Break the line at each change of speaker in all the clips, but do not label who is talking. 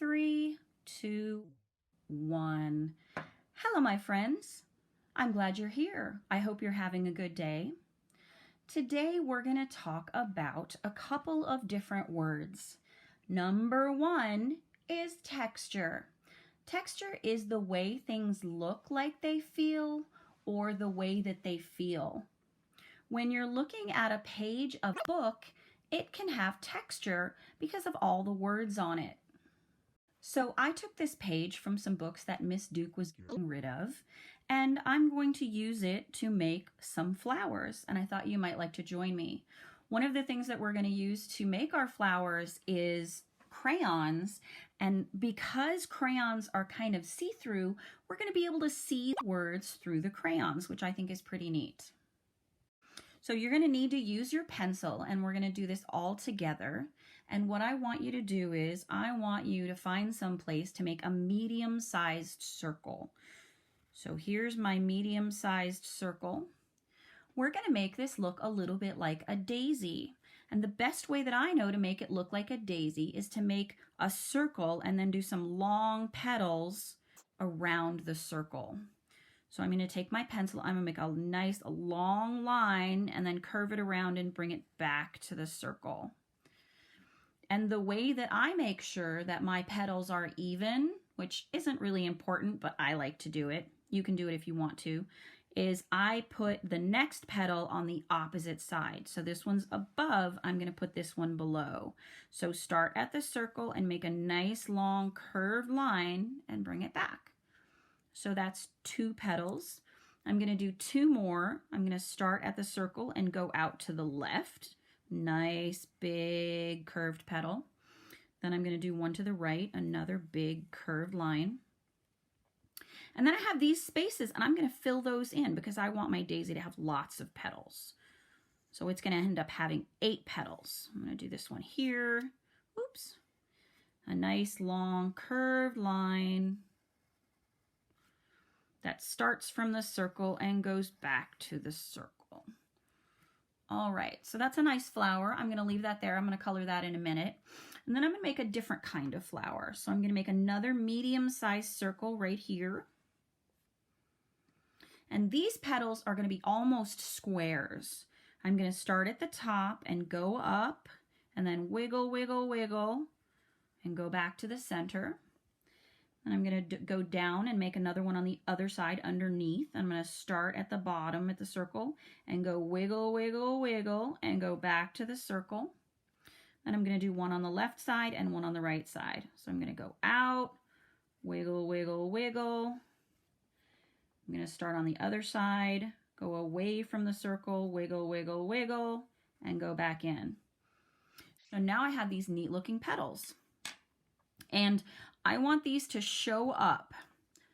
3, 2, 1. Hello, my friends. I'm glad you're here. I hope you're having a good day. Today, we're going to talk about a couple of different words. Number 1 is texture. Texture is the way things look like they feel or the way that they feel. When you're looking at a page of a book, it can have texture because of all the words on it. So I took this page from some books that Miss Duke was getting rid of, and I'm going to use it to make some flowers, and I thought you might like to join me. One of the things that we're going to use to make our flowers is crayons, and because crayons are kind of see-through, we're going to be able to see the words through the crayons, which I think is pretty neat. So you're going to need to use your pencil, and we're going to do this all together. And what I want you to do is I want you to find some place to make a medium-sized circle. So here's my medium-sized circle. We're going to make this look a little bit like a daisy. And the best way that I know to make it look like a daisy is to make a circle and then do some long petals around the circle. So I'm going to take my pencil, I'm going to make a nice long line and then curve it around and bring it back to the circle. And the way that I make sure that my petals are even, which isn't really important, but I like to do it, you can do it if you want to, is I put the next petal on the opposite side. So this one's above, I'm going to put this one below. So start at the circle and make a nice long curved line and bring it back. So that's 2 petals. I'm going to do 2 more. I'm going to start at the circle and go out to the left. Nice big curved petal. Then I'm going to do 1 to the right, another big curved line. And then I have these spaces and I'm going to fill those in because I want my daisy to have lots of petals. So it's going to end up having 8 petals. I'm going to do this one here. Oops. A nice long curved line that starts from the circle and goes back to the circle. All right, so that's a nice flower. I'm going to leave that there. I'm going to color that in a minute. And then I'm going to make a different kind of flower. So I'm going to make another medium-sized circle right here. And these petals are going to be almost squares. I'm going to start at the top and go up and then wiggle, wiggle, wiggle and go back to the center. And I'm going to go down and make another one on the other side underneath. I'm going to start at the bottom at the circle and go wiggle, wiggle, wiggle and go back to the circle. And I'm going to do one on the left side and one on the right side. So I'm going to go out, wiggle, wiggle, wiggle. I'm going to start on the other side, go away from the circle, wiggle, wiggle, wiggle, and go back in. So now I have these neat looking petals. And I want these to show up.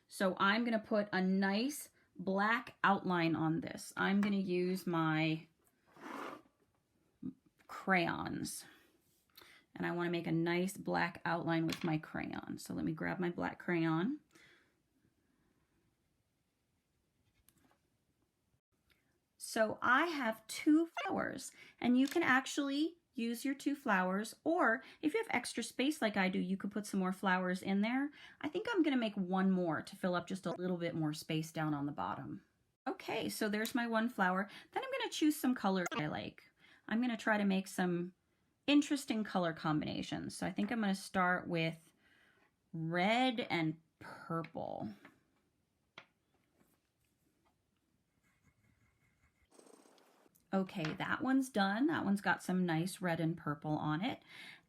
So I'm going to put a nice black outline on this. I'm going to use my crayons. And I want to make a nice black outline with my crayon. So let me grab my black crayon. So I have 2 flowers, and you can actually use your 2 flowers, or if you have extra space like I do, you could put some more flowers in there. I think I'm going to make 1 more to fill up just a little bit more space down on the bottom. Okay, so there's my 1 flower. Then I'm going to choose some colors I like. I'm going to try to make some interesting color combinations. So I think I'm going to start with red and purple. Okay, that one's done. That one's got some nice red and purple on it.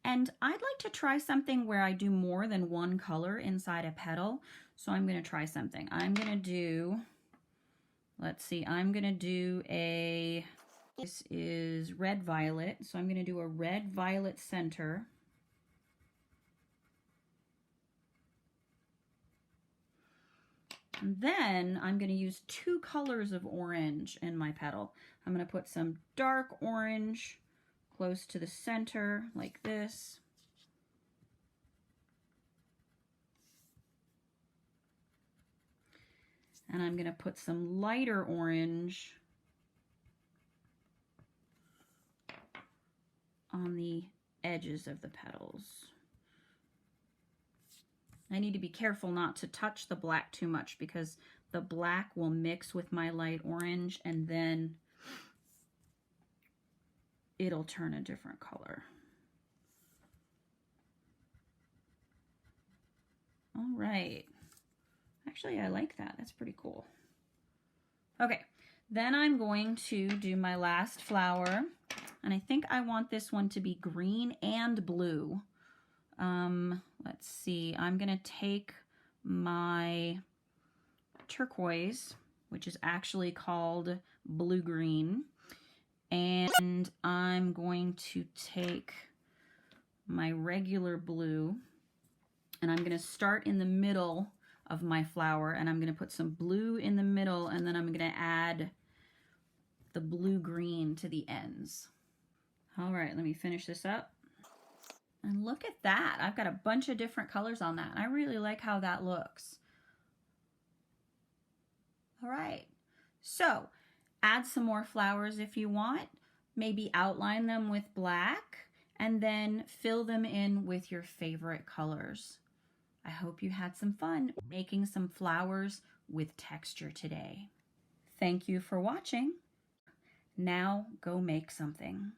And I'd like to try something where I do more than 1 color inside a petal. So I'm going to try something. I'm going to do, let's see, I'm going to do this is red violet. So I'm going to do a red violet center. And then I'm going to use 2 colors of orange in my petal. I'm going to put some dark orange close to the center like this. And I'm going to put some lighter orange on the edges of the petals. I need to be careful not to touch the black too much because the black will mix with my light orange and then it'll turn a different color. All right. Actually, I like that. That's pretty cool. Okay, then I'm going to do my last flower, and I think I want this one to be green and blue. Let's see. I'm going to take my turquoise, which is actually called blue-green, and I'm going to take my regular blue, and I'm going to start in the middle of my flower, and I'm going to put some blue in the middle, and then I'm going to add the blue-green to the ends. All right, let me finish this up. And look at that. I've got a bunch of different colors on that. I really like how that looks. All right, so add some more flowers if you want. Maybe outline them with black and then fill them in with your favorite colors. I hope you had some fun making some flowers with texture today. Thank you for watching. Now go make something.